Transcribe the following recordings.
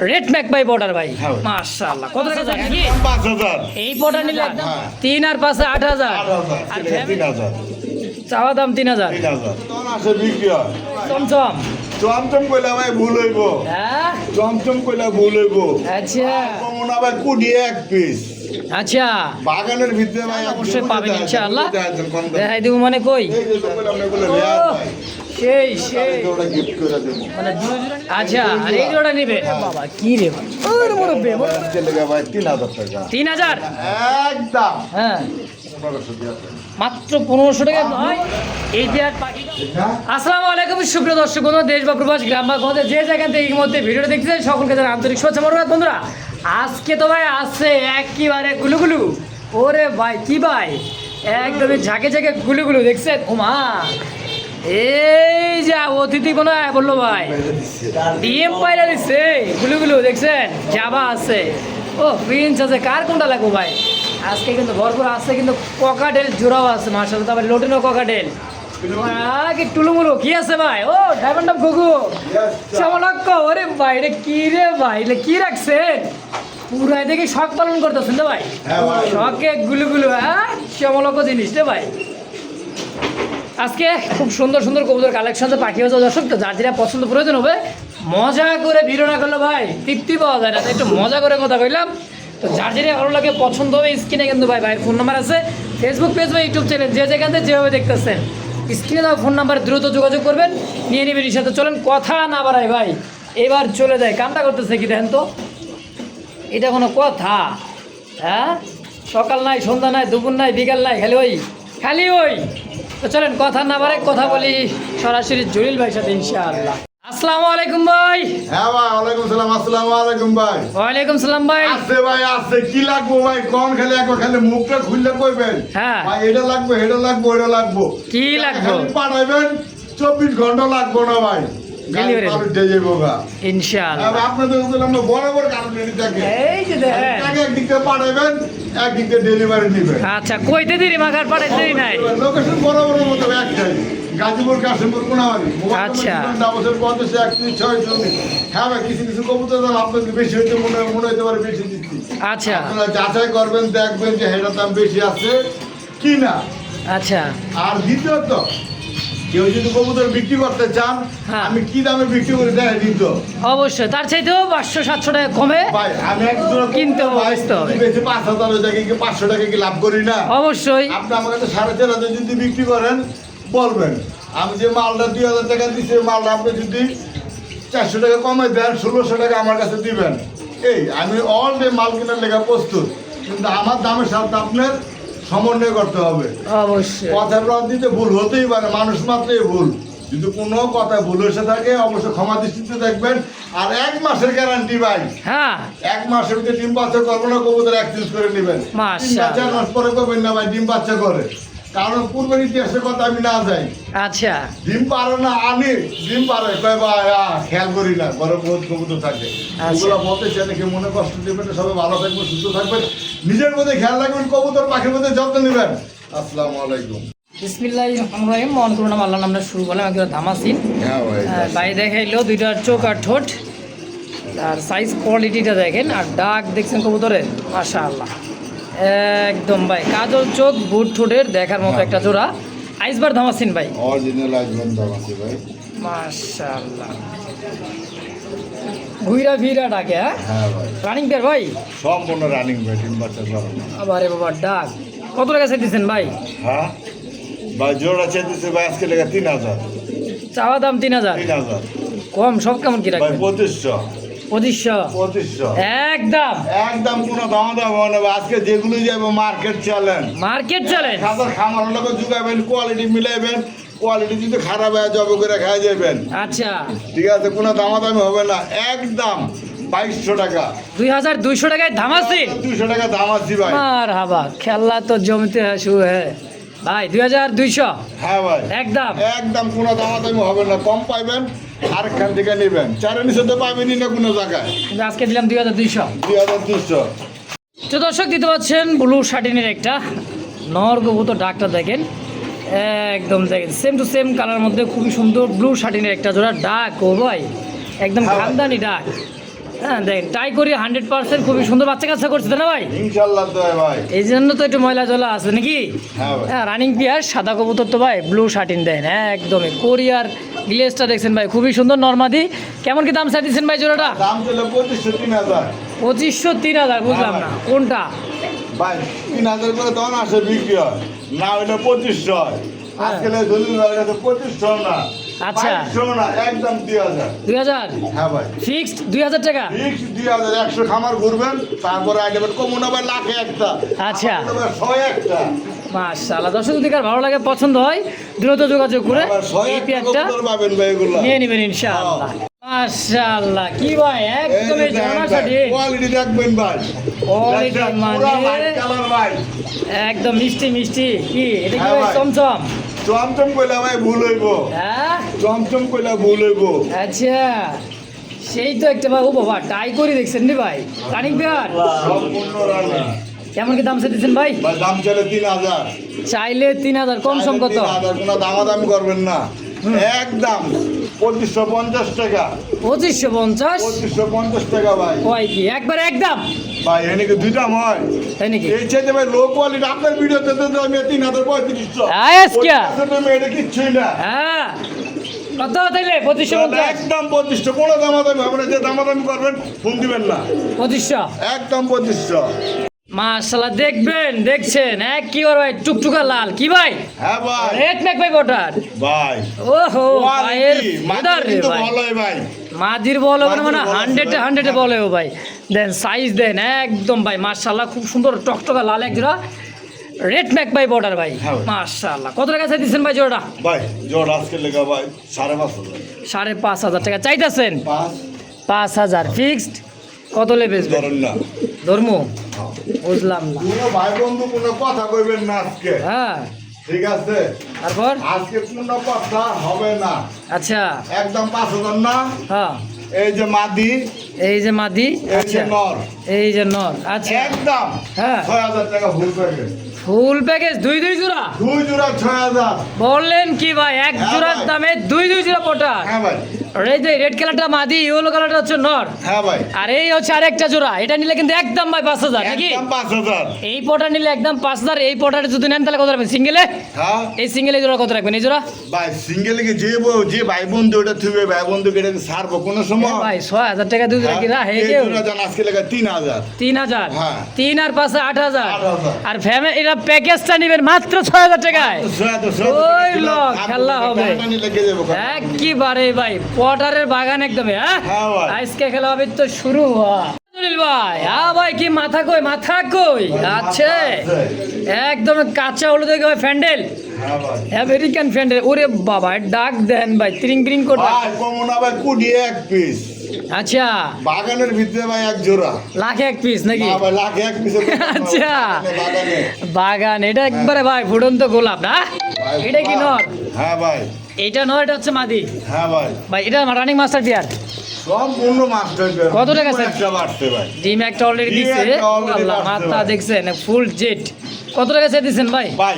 Red magpie border ভাই মাশাআল্লাহ। কত টাকা যায় নাকি 5000 এই বর্ডার নিলে একদম 3 আর 5 8000 আর 3000 চাওয়া দাম 3000 তখন আসে বিক্রি হয় চমচম চমচম কইলা ভাই ভুল হইব হ্যাঁ চমচম কইলা ভুল হইব আচ্ছা কমনা ভাই কুড়ি এক পিস আচ্ছা বাগানের ভিতরে ভাই অবশ্যই পাবেন ইনশাআল্লাহ। দেখাই দেবো মানে কই এই যে তো বললাম না বলে লেয়া ভাই সেই সেই ওটা গিফট করে দেব মানে আচ্ছা আর এই জোড়া নিবে বাবা কি রে ভাই ওরে মোরে বে আজকে লেগে ভাই 3000 টাকা 3000 একদম হ্যাঁ 1500 দিয়া মাত্র 1500 টাকা নয় এই যে আর পাখি। আসসালামু আলাইকুম সুপ্রিয় দর্শক বন্ধু, দেশ বা প্রবাস গ্রাম বা গঞ্জে যে জায়গা থেকে এই মুহূর্তে ভিডিওটা দেখতেছেন সকলকে জানাই আন্তরিক শুভেচ্ছা মোরবাদ। বন্ধুরা আজকে তো ভাই আসছে একেবারে গুলুগুলু, ওরে ভাই কি ভাই একদমই ঝাঁকে ঝাঁকে গুলুগুলু দেখছেন। ওমা এই যা অতিথি মনে হয় বললো ভাই ডিএম পাইরা দিচ্ছে গুলুগুলু দেখছেন, জাবা আছে ও প্রিন্স আছে, কার কোনটা লাগবো ভাই আজকে কিন্তু ভরপুর আছে, কিন্তু ককাটেল জোড়াও আছে মার্শাল, তারপরে লোটিনো ককাটেল কি টুলুমুলু কি আছে ভাই ও ডায়মন্ড অফ গুগু চমলক্ষ। ওরে ভাই রে কি রে ভাই রে কি রাখছেন পুরাই দেখি শখ পালন করতেছেন তো ভাই, শখে গুলুগুলু হ্যাঁ চমলক্ষ জিনিস রে ভাই। আজকে খুব সুন্দর সুন্দর কবুতর কালেকশন পাখি হচ্ছে দর্শক, তো যার যেটা পছন্দ প্রয়োজন হবে মজা করে ভিডিও না করলে ভাই তৃপ্তি পাওয়া যায় না, তাই একটু মজা করে কথা কইলাম। তো যার যেটা ভালো লাগে পছন্দ হবে স্ক্রিনে কিন্তু ভাই ভাইয়ের ফোন নাম্বার আছে, ফেসবুক পেজ বা ইউটিউব চ্যানেল যে যেখান থেকে যেভাবে দেখতেছেন স্ক্রিনে দেওয়া ফোন নাম্বার দ্রুত যোগাযোগ করবেন, নিয়ে নেবেন। এর সাথে চলেন কথা না বাড়াই ভাই এবার চলে যায়। কামটা করতেছে কি দেখেন তো, এটা কোনো কথা হ্যাঁ? সকাল নাই সন্ধ্যা নাই দুপুর নাই বিকাল নাই, খালি ওই। তো চলেন কথা না বাড়াই কথা বলি সরাসরি জলিল ভাইয়ের সাথে ইনশাআল্লাহ। আসসালামু আলাইকুম ভাই। হ্যাঁ ভাই ওয়ালাইকুম সালাম। আসসালামু আলাইকুম ভাই। ওয়ালাইকুম সালাম ভাই। আছে ভাই আছে, কি লাগবো ভাই কোন খালি একবার খালি মুখটা খুললে কইবেন হ্যাঁ ভাই এটা লাগবে এটা লাগবে ওটা লাগবো কি লাগবে খালি পাঠাইবেন 24 ঘন্টা লাগবো না ভাই, Delivery গাড়ি দিয়ে যাবো গা ইনশাআল্লাহ। আপনাদের বললাম না বরাবর কারণ রেডি থাকে, এই যে দেখেন টাকা একদিক থেকে পাঠাইবেন একদিক থেকে ডেলিভারি নেবেন। আচ্ছা কইতে দেরি মাখার পাঠাইতে দেরি নাই। লোকেশন বরাবর মতো একটাই, গাজীপুর কাশিমপুর কোনাবাড়ি। আচ্ছা। বছর 50 31 6 হ্যাঁ ভাই কিছু কিছু কবুতর দাম আপনাদের বেশি হইতে মনে হইতে পারে বেশি দিচ্ছি, আচ্ছা আপনারা যাচাই করবেন দেখবেন যে হেটার দাম বেশি আছে কি না। আচ্ছা আর দ্বিতীয়ত কেউ যদি কবুতর বিক্রি করতে চান হ্যাঁ। আমি কি দামে বিক্রি করে দেয় দিত অবশ্যই তার চাইতেও 500-700 টাকা কমে ভাই, আমি একদম কিনতে হবে, বুঝতে হবে। 5,000 টাকা কি 500 টাকা কি লাভ করি না? অবশ্যই আপনি আমার কাছে 4,500 যদি বিক্রি করেন বলবেন আমি যে মালটা 2,000 টাকা দিচ্ছি মালটা আপনি যদি 400 টাকা কমে দেন 1,600 টাকা আমার কাছে দিবেন। এই আমি অল ডে মাল কেনার লেখা প্রস্তুত, কিন্তু আমার দামের সাথে আপনার সমন্বয় করতে হবে। অবশ্যই কথা দিতে ভুল হতেই পারে, মানুষ মাত্রই ভুল, যদি কোনো কথা ভুল এসে থাকে অবশ্যই ক্ষমা দৃষ্টিতে দেখবেন। আর 1 মাসের গ্যারান্টি ভাই, হ্যাঁ 1 মাসের ভিতরে ডিম বাচ্চা করবো না, কবুতর এক্সচেঞ্জ করে নেবেন। মাশাআল্লাহ। 4 মাস পরে করবেন না ভাই ডিম বাচ্চা করে, কারণ পূর্বের ইতিহাসের কথা আমি না যাই। আচ্ছা ডিম পারো না আনি ডিম পারে কয় ভাই খেয়াল করি না, ঘরে বহুত কবুতর থাকে এগুলো বলতে চাই নাকি মনে কষ্ট দেবেন না। সবাই ভালো থাকবেন সুস্থ থাকবেন, নিজের মধ্যে খেয়াল রাখবেন, কবুতর পাখির মধ্যে যত্ন নেবেন। আসসালামু আলাইকুম। বিসমিল্লাহির রহমানির রহিম। মন করুন আল্লাহর নামে শুরু করলাম। একদম ধামাসিন হ্যাঁ ভাই ভাই দেখাইলো দুইটার চোখ আর ঠোঁট, আর সাইজ কোয়ালিটিটা দেখেন, আর ডাক দেখছেন কবুতরের মাশাআল্লাহ একদম ভাই কাজল চোখ বুট ঠোঁটের দেখার মতো একটা জোড়া। আইসবার ধামাসিন ভাই অরিজিনাল আজমান দাম আছে ভাই মাশাআল্লাহ। ঘুইরা ফিরা ডাকে হ্যাঁ হ্যাঁ ভাই রানিং পেয়ার ভাই সম্পূর্ণ রানিং ভাই ডিম বাচ্চা করা। আবারে বাবা ডাক কত টাকা চাইতেছেন ভাই? হ্যাঁ ভাই জোড়া চেয়েছে ভাই আজকে লেগে 3,000 চাওয়া দাম 3000 3,000 কম সব কেমন কি ভাই রাখবেন? 2500 2500 একদম একদম কোনো দাম দাম হবে না ভাই। আজকে যেগুলো যাবে মার্কেট চ্যালেঞ্জ, মার্কেট চ্যালেঞ্জ। খাবার খামার লোক যুগাবেন, কোয়ালিটি মিলাইবেন, কোয়ালিটি যদি খারাপ হয় জব করে খাই যাবেন। আচ্ছা ঠিক আছে কোনো দামাদামি হবে না, একদম 2200 টাকা 2200 টাকায় ধামাসিন 200 টাকা দাম আছে ভাই। মারহাবা খেলা তো জমিতে শুরু হ্যাঁ ভাই 2200 হ্যাঁ ভাই একদম একদম কোনো দামাদামি হবে না, কম পাইবেন আরেকখান থেকে নেবেন, চারের নিচে তো পাবেনই না কোনো জায়গায়। কিন্তু আজকে দিলাম 2200। 2200 তো দর্শক দিতে পাচ্ছেন ব্লু শার্টিনের একটা নর কবুতর, ডাকটা দেখেন একদম দেখেন সেম টু সেম কালার মধ্যে খুবই সুন্দর ব্লু শার্টিনের একটা জোড়া ডাক ও ভাই একদম হ্যাঁ ভাই। খানদানি ডাক হ্যাঁ দেখেন টাই করি 100% খুবই সুন্দর বাচ্চা কাচ্চা করছে তাই না ভাই? ইনশাআল্লাহ তো ভাই। এই জন্য তো একটু ময়লা জলা আছে নাকি? হ্যাঁ ভাই। হ্যাঁ রানিং পিয়ার সাদা কবুতর তো ভাই ব্লু শার্টিন দেন একদমই কোরিয়ার গ্লেসটা দেখছেন ভাই খুবই সুন্দর নরমাদি। কেমন কি দাম চাইছেন ভাই জোড়াটা? দাম ছিল 2500-3000। 2500-3000 বুঝলাম না কোনটা ভাই 3000 করে তখন আসে বিক্রি হয়, না হইলে 2500 হয়। আজকে দলিল ভাইয়ের কাছে 2500 না, আচ্ছা। 2200 না, একদম 2000। 2000 হ্যাঁ ভাই, ফিক্সড 2000 টাকা। ফিক্স 2000। 100 খামার ঘুরবেন, তারপরে আইডেবেন কমন হবে লাখে একটা। আচ্ছা। 100 একটা। মাশাআল্লাহ দর্শক যদি কার ভালো লাগে পছন্দ হয় দ্রুত যোগাযোগ করে আবার 100 এই একটা পেয়ারটা কবুতর পাবেন ভাই এগুলো। নিয়ে নেবেন ইনশাআল্লাহ। মাশাআল্লাহ কি ভাই একদমই জানা সাথে কোয়ালিটি দেখবেন ভাই। কোয়ালিটি দেখছেন, মানে পুরা white color ভাই। একদম মিষ্টি মিষ্টি কি এটা কি হ্যাঁ ভাই ভাই। চমচম? চমচম কইলা ভাই ভুল হইব, হ্যাঁ চমচম কইলা ভুল হইব। আচ্ছা সেই তো একটা ভাই ও বাবা টাই করে দেখছেন নি ভাই রানিং পেয়ার সম্পূর্ণ রানি। কেমন কি দাম চাইছেন ভাই? ভাই দাম চলে 3000। চাইলে 3000 কম সম কত? 3000, কোনো দামাদামি করবেন না, একদম 2550 টাকা। 2550 2550 টাকা ভাই। কয় কি একবার একদম ভাই এনেকে দুইটা হয় তাই নাকি? এই চাইতে ভাই লো কোয়ালিটি আপনার ভিডিওতে তো আমি 3350। আজকে তুমি এটা কিচ্ছুই না, হ্যাঁ কত তাইলে 2550 একদম 2500। কোনো দামাদামি হবে না, যে দামাদামি করবেন ফোন দিবেন না, 2500 একদম 2500। মাশাআল্লাহ দেখবেন দেখছেন এক কি ওর ভাই টুকটুকা লাল কি ভাই হ্যাঁ ভাই। রেড ম্যাক ভাই বটার ভাই ওহো ভাইয়ের কোয়ালিটি ফেদার রে কিন্তু ভাই ভালোই ভাই। মাদির বল হবে মানে মাদির বল আছে 100 বলে ও ভাই দেন সাইজ দেন একদম ভাই মাশাআল্লাহ খুব সুন্দর টকটকা লাল এক জোড়া রেড ম্যাক ভাই বর্ডার ভাই হ্যাঁ ভাই। মাশাআল্লাহ কত টাকা চাইতেছেন ভাই জোড়াটা? ভাই জোর আজকে লেগা ভাই 5,500। 5,500 টাকা চাইতেছেন? 5000 ফিক্সড কত লে বেচবেন? ধরেন না, ধর্ম বুঝলাম না কোনো ভাই বন্ধু কোনো কথা কইবেন না আজকে, হ্যাঁ ঠিক আছে? তারপর আজকে কোনো কথা হবে না, আচ্ছা একদম 5000 না। হ্যাঁ এই যে মাদি, এই যে মাদি এই যে আচ্ছা নর, এই যে নর আচ্ছা একদম হ্যাঁ 6000 টাকা ফুল প্যাকেজ। ফুল প্যাকেজ দুই জোড়া দুই জোড়া 6000। বললেন কি ভাই এক হ্যাঁ জোড়ার ভাই। দামে দুই জোড়া পটা হ্যাঁ ভাই। এই যে রেড কালারটা মাদি ইয়েলো কালারটা হচ্ছে নর হ্যাঁ ভাই, আর এই হচ্ছে আরেকটা জোড়া এটা নিলে কিন্তু একদম ভাই 5000 নাকি? একদম 5000। এই পটা নিলে একদম 5000 এই পটাটা যদি নেন তাহলে কত রাখবেন সিঙ্গেলে? হ্যাঁ এই সিঙ্গেলে জোড়া কত রাখবেন এই জোড়া? ভাই সিঙ্গেল কি যে ভাই বন্ধু ওটা থুবে, ভাই বন্ধু এটা ছাড়বো কোনো সময়? ভাই 6000 টাকা দুই জোড়া কি হ্যাঁ, রাহে এই কেউ? জোড়া জান আজকে লেগা 3000। 3000 হ্যাঁ। 3 আর 5 8000 8000 আর ফ্যামিলি এটা প্যাকেজটা নেবেন মাত্র 6000 টাকায় ওই লোক, খেলা হবে। একবারে ভাই পটারের বাগান একদম হ্যাঁ হ্যাঁ ভাই। আজকে খেলা হবে তো শুরু হয় জলিল ভাই হ্যাঁ ভাই কি মাথা কই আছে একদম কাঁচা হলুদ ভাই ফ্যান্ডেল আমেরিকান ফ্যান্ডেল ওরে বাবা ডাক দেন ভাই ত্রিং ত্রিং করে ভাই কমন ভাই কুডি এক পিস, আচ্ছা বাগানের ভিতরে ভাই এক জোড়া, লাখে এক পিস নাকি? না ভাই লাখ এক পিস। আচ্ছা। বাগানে বাগান এটা একবারে ভাই ফুটন্ত গোলাপ না ভাই, এটা কি নর? হ্যাঁ ভাই। এটা নর এটা হচ্ছে মাদি হ্যাঁ ভাই, ভাই এটা রানিং মাস্টার পেয়ার সম্পূর্ণ মাস্টার। কত টাকা স্যার? একটা বাড়ছে ভাই, ডিম একটা অলরেডি ডিম দিছে একটা already আল্লাহ বাড়ছে মাথা ভাই। দেখছেন ফুল জেট কত টাকা চাইতেছেন ভাই? ভাই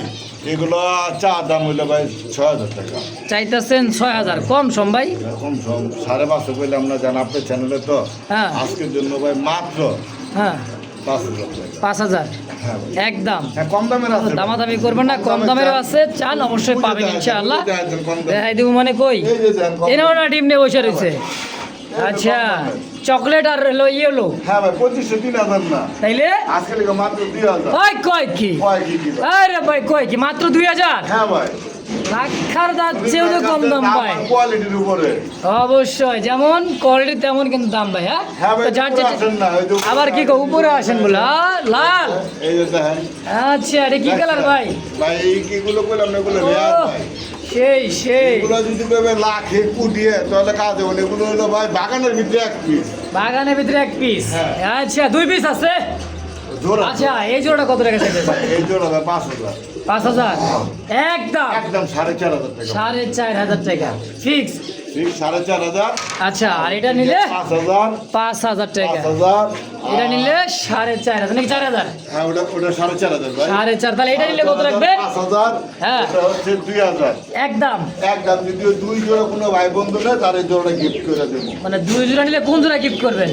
এগুলো চা দাম হইলো ভাই 6000 টাকা। চাইতেছেন 6000 কম সম ভাই এরকম 550 কইলে আমরা জান আপনার চ্যানেলে তো হ্যাঁ। আজকের জন্য ভাই মাত্র হ্যাঁ 5000 টাকা। 5000 হ্যাঁ ভাই, একদম হ্যাঁ কম দামের আছে, দামাদামি করবেন না কম দামের আছে চান অবশ্যই বুঝে পাবেন দেয়, ইনশাআল্লাহ বুঝে দেয়, কম দামে। দেখাই দিব মানে কই এই যে দেন কম এনেও দামে। না ডিম নিয়ে বসে রয়েছে আচ্ছা চকলেট আর ইয়েলো হ্যাঁ ভাই 2500-3000 না, তাইলে আজকে লেগে মাত্র 2000। ভাই কয় কি কয় কি কি ভাই? আরে ভাই কয় কি মাত্র 2000 হ্যাঁ ভাই, রাখার যাচ্ছেও তো কম দাম ভাই কোয়ালিটির উপরে। অবশ্যই যেমন কোয়ালিটি তেমন কিন্তু দাম ভাই হ্যাঁ হ্যাঁ ভাই, তো যার উপরে যেটা- আসেন না, ওই যে উপরে আবার কি কো উপরে আসেন বলে লাল এই যে দেখেন আচ্ছা এটা কি কালার ভাই ভাই, এই কিগুলো কইলাম না, এগুলো রেয়ার ও, ভাই। সেই এগুলো যদি পেবে লাখে কুটিয়ে তাহলে কাজ হবে না। এগুলো হলো ভাই বাগানের ভিতরে এক পিস বাগানের ভিতরে এক পিস হ্যাঁ। আচ্ছা দুই পিস আছে জোড়া। আচ্ছা এই জোড়া কত টাকা চাইতেছে? এই জোড়া ভাই 5000, 5000 একদম একদম 4500 টাকা। 4500 টাকা ফিক্স ঠিক 4500। আচ্ছা আর এটা নিলে 5000, 5000 টাকা 5000। এটা নিলে 4500 নাকি 4000 হ্যাঁ ওটা 4500 ভাই। 4500 তাহলে এটা নিলে কত রাখবে? 5000। হ্যাঁ। এটা হচ্ছে 2000। একদম একদম যদি ওই দুই জোড়া কোনো ভাই বন্ধু নেয় তার এই জোড়াটা গিফট করে দেবো। মানে দুই জোড়া নিলে কোন জোড়া গিফট করবেন?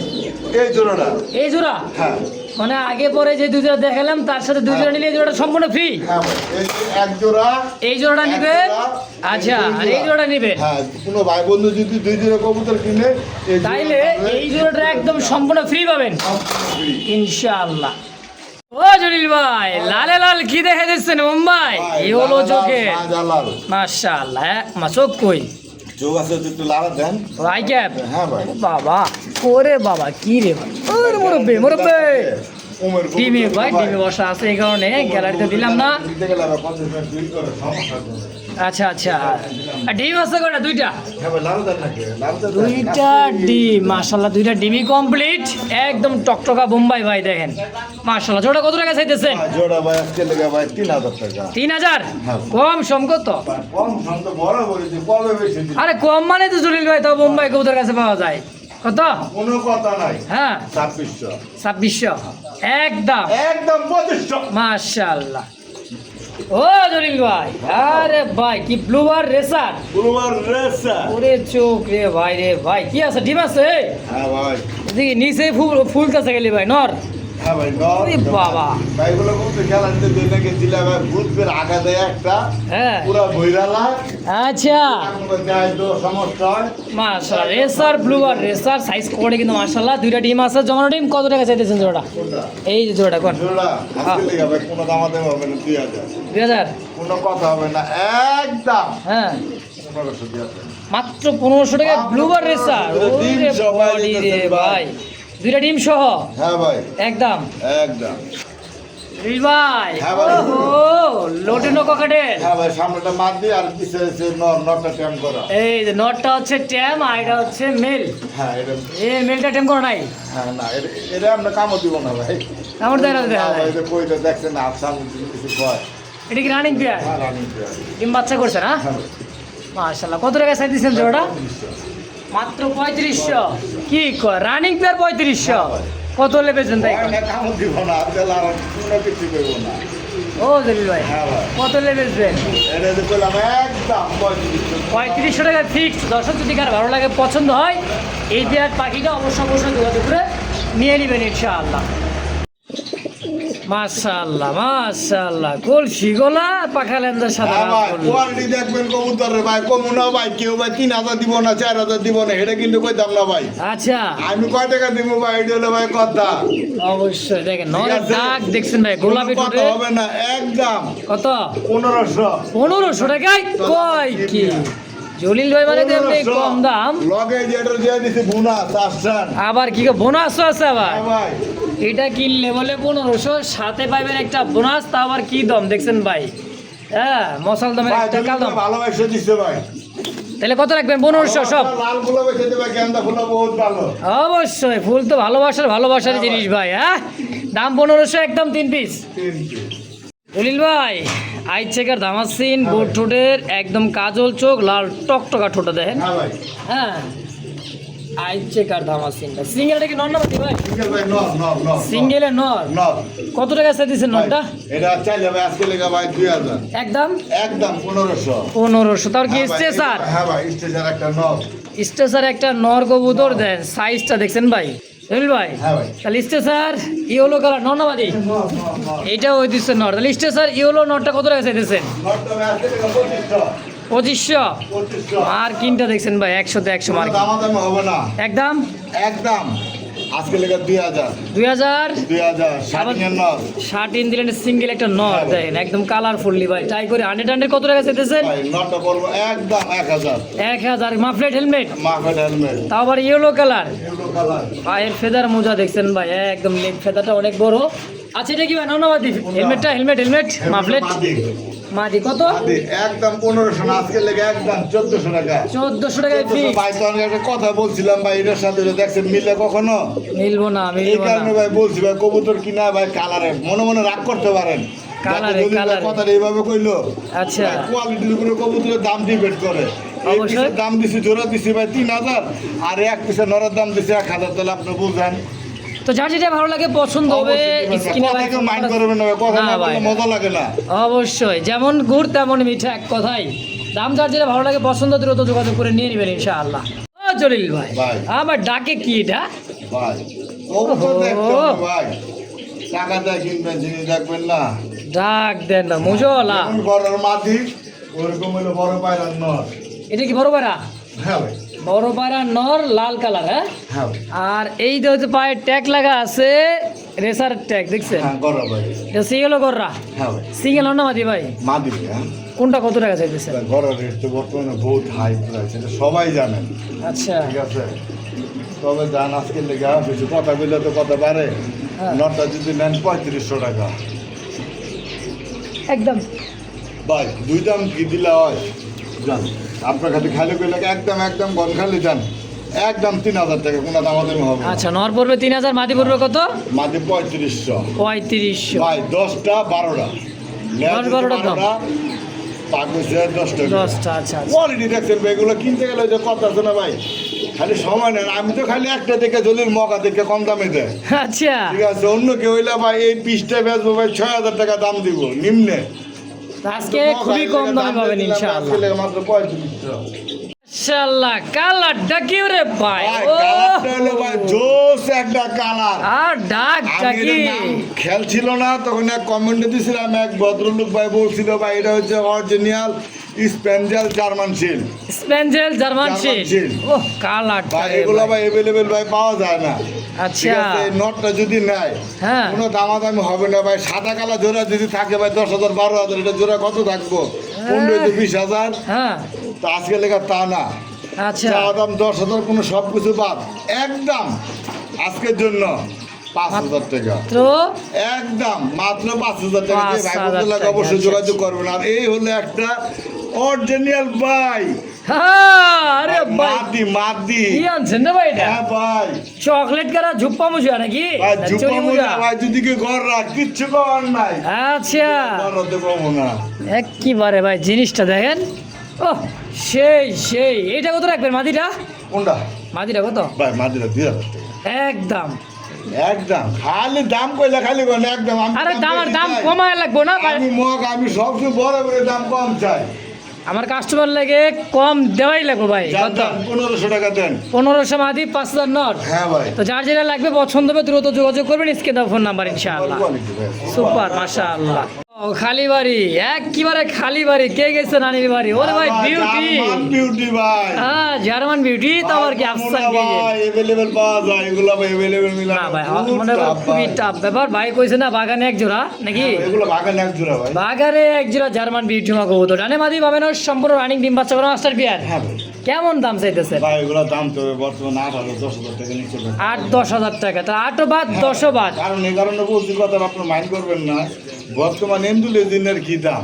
এই জোড়াটা এই জোড়া হ্যাঁ মানে আগে পরে যে দুই জোড়া দেখালাম তার সাথে দুই জোড়া নিলে এই জোড়াটা সম্পূর্ণ ফ্রি। হ্যাঁ ভাই, এই যে এক জোড়া এই জোড়াটা নিবে আচ্ছা, আর এই জোড়াটা নিবে হ্যাঁ, কোনো ভাই বন্ধু যদি 2 জোড়া কবুতর কিনে এই জোড়া তাইলে পাবে। এই জোড়াটা একদম সম্পূর্ণ ফ্রি পাবেন Free। ইনশাআল্লাহ। ও জলিল ভাই, লালে লাল কি দেখে দিচ্ছেন মুম্বাই? ভাই, এই হলো লাল, চোখে লাল। মাশাআল্লাহ। চোখ কই যোগ আছে একটু লাড়া দেন। ভাই ক্যাপ হ্যাঁ ভাই, বাবা, ওরে বাবা কি রে ভাই, ওরে মুরব্বি মুরব্বি উমের কবুতর ডিমে ভাই, ডিমে বসা আছে এই কারণে গ্যালারিতে দিলাম না। দিতে গেলে আবার 50% বিল করে সমস্যা হবে। আচ্ছা আচ্ছা, আর ডিম আছে কয়টা? দুইটা। হ্যাঁ ভাই, লাড়া দেন নাকি? লাড়া দেন। দুইটা ডিম মাশাআল্লাহ, দুইটা ডিমই কমপ্লিট, একদম টকটকা বোম্বাই ভাই দেখেন মাশাআল্লাহ। জোড়া কত টাকা চাইতেছেন? হ্যাঁ, জোড়া ভাই আজকে লেগে ভাই 3000 টাকা। 3000? হ্যাঁ। কম সম কত? কম সম তো বড় বলেছি, কবে বেশি দিন। আরে কম মানে তো জলিল ভাই, তাও বোম্বাই কবুতর কাছে পাওয়া যায়। কত? কোনো কথা নাই। হ্যাঁ 2600 2600 একদম একদম 2500। মাশাআল্লাহ। ও জলিল ভাই, আরে ভাই কি ব্লুবার রেসার, পুরোবার রেসা। ওরে চোখ রে ভাই, রে ভাই কি আছে? ডিম আছে? হ্যাঁ ভাই, এদিকে নিচে ফুল কাছে গেলি ভাই নর। হ্যাঁ ভাই, নর। ওরে বাবা। ভাইগুলো বলতে খেলা নিতে দুই নাকি দিলে ভাই ভূতের আগা দেয় একটা হ্যাঁ পুরা ভৈরালা। আচ্ছা এখন যায় তো সমস্যা হয়। মাশাআল্লাহ, রেসার ব্লুবার রেসার সাইজ করে কিন্তু মাশাআল্লাহ। দুইটা ডিম আছে, জমানো ডিম। কত টাকা চাইতেছেন জোড়াটা? কোনটা? এই যে জোড়াটা কোন? জোড়া আজকে লেগে ভাই কোনো দামাদামি হবে না, 2000। 2000? কোনো কথা হবে না, একদম হ্যাঁ 1500 দিয়ে আছে। মাত্র 1500 টাকা ব্লুবার রেসার। ডিম ওরে সহ ভাই বডি রে দিতেছেন ভাই, দুইটা ডিম সহ হ্যাঁ ভাই, একদম। একদম। রিল ভাই, হ্যাঁ ভাই। ওহো লোটিনো ককাটেল। হ্যাঁ ভাই, সামনেটা মার দিয়ে আর পিছে নটটা ট্যাম করা। এই যে নটটা হচ্ছে ট্যাম আর এটা হচ্ছে মেল। হ্যাঁ এটা, এই মেলটা ট্যাম করা নাই? হ্যাঁ না এটা আমরা কামও দিব না ভাই। আমার দেখা না দেখা ভাই, যায়। এটা কইতে দেখছেন না, আফসান কিছু কয়। এটা কি রানিং পেয়ার? হ্যাঁ রানিং প্লেয়ার। ডিম বাচ্চা করছে না? হ্যাঁ ভাই। মাশাআল্লাহ। কত টাকা চাইতেছেন জোড়া? মাত্র 3500। কি কয় রানিং প্লেয়ার 3500? কত লেবেছেন তাই? ভাই, না কামও দিব না, আজকাল আর কোনো কিছু করবো না। ও জলিল ভাই, হ্যাঁ ভাই, কত লেবেছেন? এটা যে বললাম একদম 3500। 3500 টাকা ফিক্সড। দর্শক যদি কার ভালো লাগে পছন্দ হয় এই পেয়ার পাখিটা অবশ্যই যোগাযোগ করে নিয়ে নেবেন ইনশাআল্লাহ। মাশাআল্লাহ মাশাআল্লাহ, কলসি গলা পাখালেন্দার সাথে হ্যাঁ ভাই, কোয়ালিটি দেখবেন কবুতরের ভাই, কমু না ভাই, কেউ ভাই 3000 দিব না, 4000 দিব না, এটা কিন্তু কইতাম না ভাই। আচ্ছা আমি কয় টাকা দিব ভাই, এটা হলো ভাই কথা। অবশ্যই দেখেন ঠিক নরের আছে? দাগ দেখছেন ভাই, গোলাপি কোনো কথা ঠোঁটে। হবে না, একদম কত? 1500। 1500 টাকায় কয় কি জলিল ভাই, মানে তো এমনি কম দাম। লগে যেটা দিয়ে দিছে বোনাস আসছেন। আবার কি বোনাস আছে আবার? হ্যাঁ ভাই, এটা কিনলে বলে 1500, সাথে পাইবেন একটা বোনাস। তা আবার কি দাম দেখছেন ভাই? হ্যাঁ মশাল দামের ভাই একটা কাল দাম। ভালোবাসা দিচ্ছে ভাই। তাহলে কত রাখবেন? 1500 সব? লাল ফুল বেঁচে দেবে, গেন্দা ফুল বহুত ভালো। অবশ্যই, ফুল তো ভালোবাসার জিনিস ভাই। হ্যাঁ দাম 1500, একদম 3 পিস। জলিল ভাই, আই চেকার ধামাসিন, বোট ঠোঁটের একদম কাজল চোখ, লাল টকটকা ঠোঁটা দেখেন। হ্যাঁ ভাই, হ্যাঁ আই চেকার ধামাসিনটা সিঙ্গেলটা কি নর না বাতি ভাই? সিঙ্গেল ভাই, নর নর নর সিঙ্গেলে নর। নর। কত টাকা চাইতেছেন নরটা? এটা চাইলে ভাই আজকে লেগা ভাই 2000। একদম একদম 1500। 1500। তার কি হ্যাঁ ভাই, স্টেসার? হ্যাঁ ভাই, স্টেশন একটা নর। স্টেসার একটা নর কবুতর দেন, সাইজটা দেখছেন ভাই জলিল ভাই? হ্যাঁ ভাই। তাহলে স্টেসার ইয়েলো কালার নর না বাতি? নর নর নর। এইটা ওই দিচ্ছে নর। তাহলে স্টেসার ইয়েলো নরটা কত টাকা চাইতেছেন? নরটা ভাই আজকে লেগা 2500। 2500। 2500। আর কিনটা দেখছেন ভাই 100 তে 100 মার্ক দামাদামি হবে না, একদম। একদম আজকে লেগা 2000। 2000। 2000 শার্টিং নর। 13 দিলেন সিঙ্গেল একটা নর হ্যাঁ ভাই। দেখেন, একদম কালারফুলি ভাই। ট্রাই করে 100 কত টাকা চাইতেছেন? ভাই নরটা পড়বো একদম 1000। 1000। মাফলেট হেলমেট, মাফেট হেলমেট, তাও আবার ইয়েলো কালার। Euro colour. পায়ের ফেদার মোজা দেখছেন ভাই, একদম লেগ ফেদারটা অনেক বড়। আচ্ছা এটা কি ভাই ননাবাদি? হেলমেটটা হেলমেট মাফলেট মাদি কত? মাদি একদম 1500 না, আজকে লেগে একদম 1400 টাকা। 1400 টাকায় 1400 ফিক্স। ভাই, তো আমি একটা কথা বলছিলাম ভাই, এটার সাথে এটা দেখছেন মিলে কখনো? মিলবো না এই মিলবো কারণে না। ভাই বলছি ভাই, কবুতর কিনা ভাই কালারে মনে মনে রাগ করতে পারেন। কালারে, যাতে যদি ভাই কালারে। কথাটা এইভাবে কইলো, আচ্ছা। কোয়ালিটির উপরে কবুতরের দাম ডিপেন্ড করে। এই অবশ্যই। পিসের দাম দিছি, জোড়া দিছি ভাই 3000, আর এক পিসের নরের দাম দিছি 1000। তাহলে আপনি বুঝেন। তো যার যেটা ভালো লাগে পছন্দ হবে স্ক্রিনে ভাই কথাকে মাইন্ড করবেন না ভাই, কথা না না ভাই, বললে মজা লাগে না। অবশ্যই যেমন গুড় তেমন মিঠা, এক কথাই। দাম যার যেটা ভালো লাগে পছন্দ দ্রুত যোগাযোগ করে নিয়ে নেবেন ইনশাআল্লাহ। ও জলিল ভাই, ভাই। আমার ডাকে কি এটা? ভাই কবুতর দেখতে হবে ভাই, টাকা দিয়ে কিনবেন, জিনিস দেখবেন না। ডাক দেন না মুজলা। যেমন বড়র মাটি ওরকম হলো বড় পায়রার নর। এটা কি বড় পায়রা? হ্যাঁ ভাই, বড় পায়রা নর, লাল কালার। হ্যাঁ, হ্যাঁ ভাই, আর এই যে হচ্ছে পায়ের ট্যাগ লাগা আছে, রেসার ট্যাগ দেখছেন? হ্যাঁ গড়া ভাই, এটা সিঙ্গেল কররা, হ্যাঁ ভাই, সিঙ্গেল না মাদি ভাই? মাদি। হ্যাঁ, কোনটা কত টাকা চাইতেছেন? গড়ার রেট তো বর্তমানে বহুত হাই প্রাইস, এটা সবাই জানেন। আচ্ছা, ঠিক আছে, তবে যান আজকের লেগে বেশি কথা বললে তো কথা পারে। হ্যাঁ। নটটা যদি নেন 3500 টাকা একদম। ভাই, দুই দাম কি দিলে হয় জান? আপনার কাছে খালি কইলে একদম গন খালি যান, একদম 3000 টাকা, কোনো দাম আমাদের হবে না। আচ্ছা, নর পড়বে 3000, মাদি পড়বে কত? মাঝে 3500 3500। ভাই, 10টা 12টা 10-12টা দাম। পাক হয়েছে 10 টাকা। 10টা। আচ্ছা আচ্ছা। কোয়ালিটি দেখছেন ভাই, এগুলো কিনতে গেলে যে কথা আছে না ভাই, খালি সময় নেন। আমি তো খালি একটা দেখে জলির মকা দেখে কম দামে দেয়। আচ্ছা, ঠিক আছে, অন্য কেউ হইলে ভাই এই পিসটা বেচবো ভাই 6000 টাকা দাম দিব নিম্নে। আজকে খুবই কম দামে পাবেন ইনশাআল্লাহ। আজকে মাত্র 3500। ইনশাআল্লাহ। কালারটা কি রে ভাই? ভাই, ও কালারটা হলো ভাই জোস একটা কালার। আর ডাকটা আমি কি? এটার নাম খেয়াল ছিল না, তখন এক কমেন্টে দিয়েছিলাম, এক ভদ্রলোক ভাই বলছিল ভাই এটা হচ্ছে অরিজিনাল স্প্যাঞ্জেল জার্মান শিল্ড। স্প্যাঞ্জেল জার্মান শিল্ড। শিল্ড। ওহ, কালারটা ভাই রে এগুলো ভাই। ভাই অ্যাভেলেবেল ভাই পাওয়া যায় না। আচ্ছা। ঠিক আছে, এই নটটা যদি নেয় হ্যাঁ। কোনো দামাদামি হবে না ভাই। সাদা কালা জোড়া যদি থাকে ভাই 10,000 12,000, এটা জোড়া কত থাকবো? 15,000-20,000। হ্যাঁ, তো আজকে লেখা তা না, আচ্ছা। চা দাম 10,000, কোনো সব কিছু বাদ, একদম আজকের জন্য 5,000 টাকা, তো একদম মাত্র 5,000 টাকা দিয়ে ভাই 5,000 বলতে লাগে, টাকা, অবশ্যই আচ্ছা, যোগাযোগ করবেন। আর এই হলো একটা অরিজিনাল ভাই, হ্যাঁ, আরে ভাই মাদি। কি আনছেন রে ভাই এটা? হ্যাঁ ভাই, চকলেট কারা ঝুপ্পা মুজা নাকি? ভাই না জুপা চড়ি মুজা? মোজা ভাই, যদি কেউ ঘর রাখ কিচ্ছু করার নাই, আচ্ছা, ঘরতে পাবো না। একেবারে ভাই জিনিসটা দেখেন। ওহ, সেই এইটা কত রাখবেন মাদিটা? কোনটা? মাদিটা কত? ভাই মাদিরা 2,000 টাকা, একদম। একদম খালি দাম কইলে খালি বলেন একদম। আমি আরে দামের বেশি দাম চাই। কমায় লাগবো না ভাই? আমি সবসময় বড় করে দাম কম চাই। আমার কাস্টমার লাগে কম দেওয়াই লাগবে ভাই। কত? 1500 টাকা দেন। 1500 মাদি, 5000 নট। হ্যাঁ ভাই, তো যার যেটা লাগবে পছন্দ হবে দ্রুত যোগাযোগ করবেন, স্ক্রিনে দেওয়া ফোন নাম্বার ইনশাআল্লাহ। কোয়ালিটি ভাই। সুপার, মাশাআল্লাহ। ও খালি বাড়ি, একেবারে খালি বাড়ি। কে গেছে নানির বাড়ি? ওরে ভাই বিউটি। জার্মান বিউটি ভাই। হ্যাঁ, জার্মান বিউটি। তো আবার কি আফসান কে? ভাই अवेलेबल পাওয়া যায়, এগুলো ভাই अवेलेबल মিলা না ভাই, মানে খুবই টাফ ব্যাপার। ভাই কইছে না বাগানে এক জোড়া নাকি? এগুলো বাগানে এক জোড়া ভাই। বাগানে এক জোড়া জার্মান বিউটি মা কবুতর। ডানে মাদি পাবেন, সম্পূর্ণ রানিং ডিম বাচ্চা করা মাস্টার বিয়ার। হ্যাঁ ভাই, কেমন দাম চাইতেছে? ভাই এগুলো দাম তো বর্তমানে 8,000-10,000 টাকা নিচে ভাই। 8-10 টাকা। তা 8 বাদ 10 বাদ। কারণ এই কারণে বলছি কথা, আপনার মাইন্ড করবেন না। বর্তমান এন্দুলের দিনের কি দাম,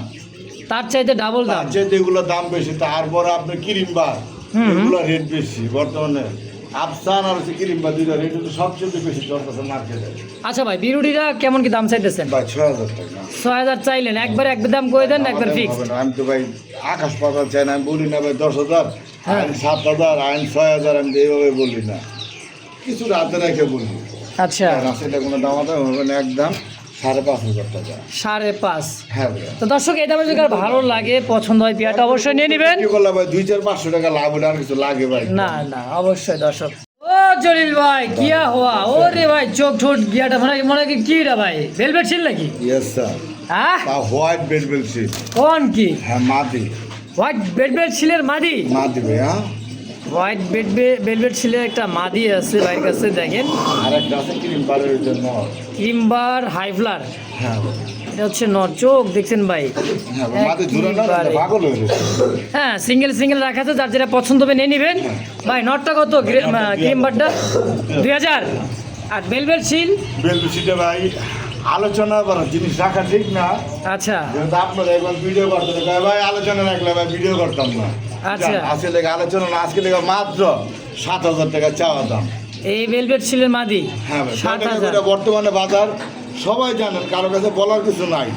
তার চাইতে ডাবল দাম। তার চাইতে এগুলো দাম বেশি। তারপরে আপনার কিরিম্বা, এগুলো রেট বেশি বর্তমানে। আফসান আর হচ্ছে কিরিম্বা, দুইটা রেট হচ্ছে সবচেয়ে বেশি চলতেছে মার্কেটে। আচ্ছা ভাই, বিরুটিরা কেমন কি দাম চাইতেছেন? ভাই 6,000 টাকা। 6000 চাইলেন, একবার এক দাম করে দেন, একবার আমাদের ফিক্স। হবে না। আমি তো ভাই আকাশ পাতাল চাই না, আমি বলি না ভাই 10,000, হ্যাঁ। আইন 7,000, আইন 6,000, আমি তো এইভাবে বলি না, কিছু রাতে রেখে বলি। আচ্ছা, সেটা কোনো দাম হবে না, একদম 5,500 টাকা। 5.5। হ্যাঁ ভাই, তো দর্শক, এই দামে যদি কার ভালো লাগে, পছন্দ হয়, পেয়ারটা অবশ্যই নিয়ে নেবেন। কি বললা ভাই, 200-400 টাকা লাভ হলে আর কিছু লাগে ভাই না না, অবশ্যই দর্শক। ও জলিল ভাই, কিয়া হওয়া? ওরে ভাই, চোখ ঠোঁট গিয়াটা মনে হয় কি রে ভাই? ভেলভেট ছিল নাকি? Yes sir. হ্যাঁ, তা হোয়াইট বেড বেলছি। কোন কি? হ্যাঁ মাদি, হোয়াইট বেলভেট ছিলের মাদি? মাদি ভাই। হ্যাঁ, হোয়াইট বেলভেট ছিলের একটা মাদি আছে ভাইয়ের কাছে, দেখেন। আর একটা আছে ক্রিম পারের জন্য। ক্রিমবার হাইফ্লার, হ্যাঁ ভাই, এটা হচ্ছে নর। চোখ দেখছেন ভাই? হ্যাঁ ভাই, মাদি ঝুরানো না, একেবারে। পাগল হয়ে গেছে। হ্যাঁ, সিঙ্গেল রাখা আছে, যার যেটা পছন্দ হবে নিয়ে নেবেন। ভাই নটটা কত? ক্রিমবারটা 2000। আর বেলভেট সিল? বেলবেশিটা ভাই আলোচনা করা জিনিস রাখা ঠিক না। আচ্ছা যেহেতু আপনারা একবার ভিডিও করতেন, ভাই আলোচনা রাখলে ভাই ভিডিও করতাম না। আচ্ছা। আজকে লেগে আলোচনা না, আজকে লেগে মাত্র 7,000 টাকা চাওয়া দাম। এই বেলভেট সিলের মাদি হ্যাঁ ভাই, 7,000। এটা বর্তমানে বাজার সবাই জানেন, কারো কাছে বলার কিছু নাই।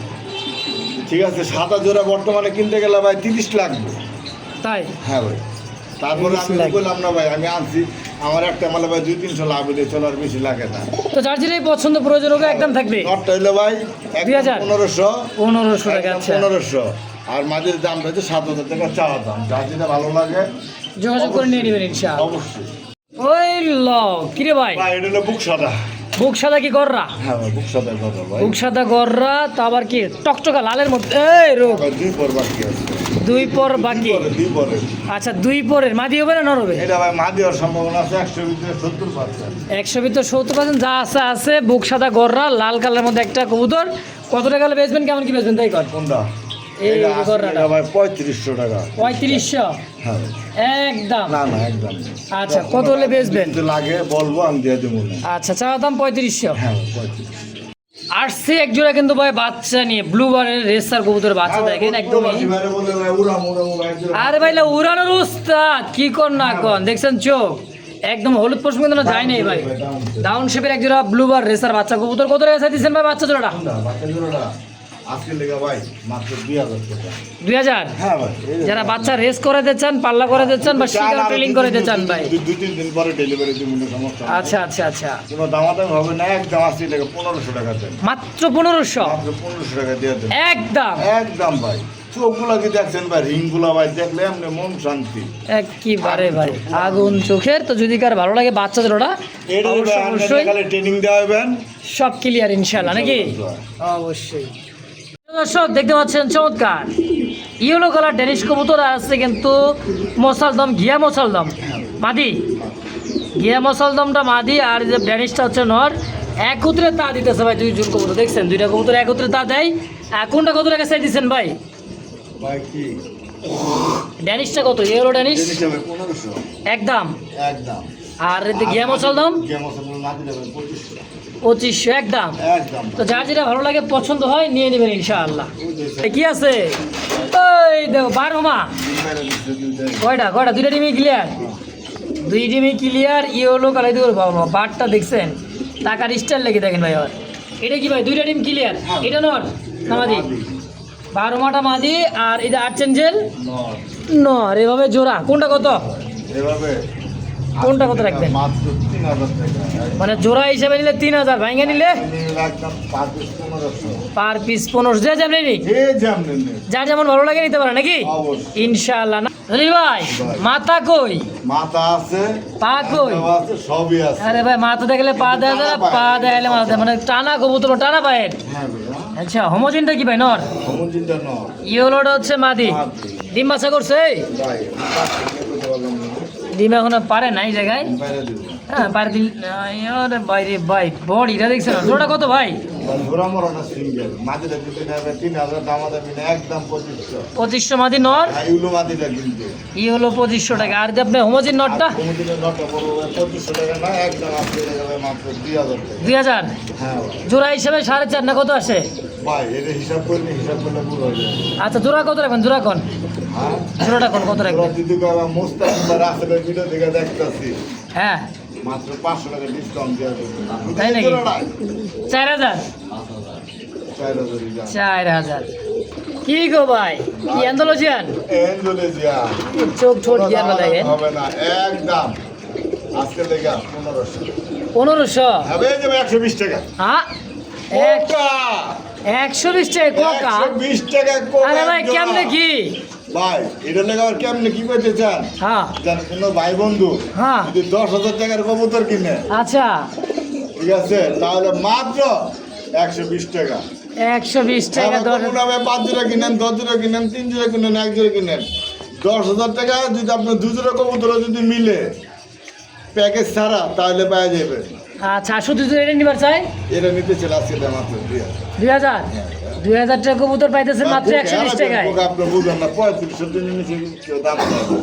ঠিক আছে, 7 জোড়া বর্তমানে কিনতে গেলে ভাই 30 লাগবে। তাই? হ্যাঁ ভাই, তারপরে 30 আমি লাগবে। বললাম না ভাই, আমি আনছি, আমার একটা মালে ভাই 200-300 লাভ হলে চলার বেশি লাগে না। তো যার যেটাই পছন্দ প্রয়োজন হবে একদম থাকবে। নটটা হইলো ভাই 2000 1500 টাকা। আচ্ছা, 1500। আর মাঝের দাম রয়েছে 7,000 টাকা চাওয়া দাম। যার যেটা ভালো লাগে যোগাযোগ করে নিয়ে নেবেন ইনশাআল্লাহ। অবশ্যই। ওই ল কিরে ভাই? ভাই এটা হলো বুক সাদা। বুক সাদা কি গররা? হ্যাঁ ভাই, বুক সাদা কথা ভাই। বুক সাদা গররা, তো আবার কি টকটকা লালের মধ্যে এই রোগ। ভাই, দুই পর বাকি আছে। দুই পর বাকি। দুই পরে। আচ্ছা, দুই পরের মাদি হবে না নর হবে? এটা ভাই মা দেওয়ার সম্ভাবনা আছে 100% 100 ভিতর 70% যা আছে আছে। বুক সাদা গররা, লাল কালারের মধ্যে একটা কবুতর। কত টাকা হলে বেচবেন, কেমন কি বেচবেন তাই কর? কোনটা? এই এটা আজকে গররাটা ভাই 3500 টাকা। 3500 হ্যাঁ। একদম। না না একদম। আচ্ছা, কত হলে বেচবেন? যদি লাগে বলবো, আমি দিয়ে দেবো না। আচ্ছা, চাওয়া দাম 3500। হ্যাঁ 3500। আসছে এক জোড়া কিন্তু ভাই বাচ্চা নিয়ে, ব্লু বারের রেসার কবুতর বাচ্চা দেখেন একদম। আরে ভাই উড়ানোর উস্তাদ, কি কর না কন, দেখছেন চোখ একদম হলুদ পশম কিন্তু যায় নাই ভাই। ডাউন শেপের এক জোড়া ব্লু বার রেসার বাচ্চা কবুতর। কত টাকা চাইছেন ভাই বাচ্চা জোড়াটা? আজকে লেগে ভাই মাত্র 2000 টাকা। 2000? হ্যাঁ ভাই। যারা বাচ্চা রেস করে দিচ্ছেন, পাল্লা করে দিচ্ছেন বা শিকার ট্রেলিং করে দিচ্ছেন ভাই। 2-3 দিন পরে ডেলিভারি দিব, সমস্যা নেই। আচ্ছা আচ্ছা আচ্ছা, কোনো দামাদামি হবে না, একদম আজকে লেগে 1500 টাকা দেন। মাত্র 1500? মাত্র 1500 টাকা দিয়ে দেন একদম একদম ভাই। চোখগুলা কি দেখছেন ভাই, রিংগুলা ভাই দেখলে এমনি মন শান্তি। একেবারে ভাই আগুন চোখের। তো যদি কার ভালো লাগে বাচ্চা জোড়াটা, এটা অবশ্যই অবশ্যই খালি ট্রেনিং দেওয়া হবেন, সব ক্লিয়ার ইনশাল্লাহ নাকি? অবশ্যই। দর্শক দেখতে পাচ্ছেন চমৎকার ইয়েলো কালার ডেনিশ কবুতর আছে কিন্তু মশালদম, ঘিয়া মশালদম মাদি। ঘিয়া মশালদমটা মাদি, আর যে ডেনিশটা হচ্ছে নর। একত্রে তা দিতেছে ভাই দুই জন কবুতর, দেখছেন দুইটা কবুতর একত্রে তা দেয়। কোনটা কত টাকা চাই দিচ্ছেন ভাই? ভাই কি ডেনিশটা কত? ইয়েলো ডেনিশ জিনিস হবে 1500 একদম। একদম। আর ঘিয়া মশালদম কেমন না দিলে 2500 2500 একদম। একদম। তো যার যেটা ভালো লাগে পছন্দ হয় নিয়ে নেবেন ইনশাআল্লাহ। কি আছে ওই দেখো 12 মা। কয়টা কয়টা? দুইটা টিমই ক্লিয়ার, দুই টিমই ক্লিয়ার। ইয়েলো কালার দিয়ে বাবা বারটা দেখছেন, টাকার স্টাইল লেগে দেখেন ভাই। আর এটা কি ভাই? দুইটা টিম ক্লিয়ার। এটা নর না মাদি? 12 মাটা মাদি, আর এটা আর্চেঞ্জেল নর। এভাবে জোড়া কোনটা কত? এভাবে কোনটা কত রাখবেন? মাত্র 3000 টাকা। মানে জোড়া হিসেবে নিলে 3000, ভাঙে নিলে একদম 1500 পার পিস 1500। যে যেমন নিক, যে যেমন যার যেমন ভালো লাগে নিতে পারে নাকি? অবশ্যই। ইনশাআল্লাহ। না জলিল ভাই মাথা কই? মাথা আছে, পা কই? মাথাও আছে, সবই আছে। আরে ভাই মাথা দেখলে পা দেয় না, পা দেখালে মাথা দেয়। মানে টানা কবুতর, টানা পায়ের। হ্যাঁ ভাইয়া। আচ্ছা, হোমোজিনটা কি ভাই নর? সমুদ্রটা নয় ইয়েলোটা হচ্ছে মাদি। মাদি। ডিম বাচ্চা করছে? ভাই ডিম এখনো পারে না এই জায়গায়। বাইরে দিব। হ্যাঁ পারে দিল। আরে বাইরে ভাই বডিটা দেখছেন? জোড়া কত ভাই? ঘোরা মরানো সিঙ্গেল মাদিটা দিতে নেবে 3000, দামাদামি না, একদম 2500। 2500 মাদি নর, হ্যাঁ ইউলো মাদিটা কিনতে ই হলো 2500 টাকা। আর যে আপনি হোমোজিন নরটা সমুদ্রের নটা পড়বো 2500 টাকা না, একদম আপনি যাবে মাত্র 2000 টাকা। 2000 হ্যাঁ ভাই। জোড়া হিসাবে 4.5 না কত আসে? ভাই এটা হিসাব করলে পুরো হয়ে যাবে। আচ্ছা, জোড়া কত রাখবেন? জোড়া কোন হ্যাঁ জোড়াটা কোন কত রাখবেন? তোরা যদি কারো মুস্তাফা রাসেলের ভিডিও দেখে দেখতেছি, হ্যাঁ মাত্র 500 টাকা ডিসকাউন্ট দেওয়া যাবে। তাই নাকি? 4000? 4000 4000 কি গো ভাই, কি অ্যান্ডালুসিয়ান? ইন্দোনেশিয়া চোখ ছোট গিয়ার দেখেন। হবে না, একদম আজকে লেগা 1500 1500? হবে যাবে 120 টাকা। হ্যাঁ কোকা 120 টাকা কোকা? 120 টাকা কোকা। আরে ভাই কেমনে কি ভাই এটা লেগা আর কেমনে কি করতে চান? হ্যাঁ জান কোন ভাই বন্ধু হ্যাঁ যদি 10,000 টাকার কবুতর কিনে, আচ্ছা ঠিক আছে, তাহলে মাত্র 120 টাকা। 120 টাকা। 5 জোড়া কিনেন, 10 জোড়া কিনেন, 3 জোড়া কিনেন, 1 জোড়া কিনেন, 10,000 টাকা যদি আপনার 2 জোড়া কবুতর যদি মিলে প্যাকেজ ছাড়া, তাহলে পাওয়া যাবে। আচ্ছা, শুধু যদি এটা নিবার চাই? এটা নিতে চলে আসছে মাত্র 2000 2000 টাকা কবুতর পাইতেছেন মাত্র 120 টাকায়। আপনার বুঝেন না, 3500 টাকা নিচে কেউ দাম দেয় না।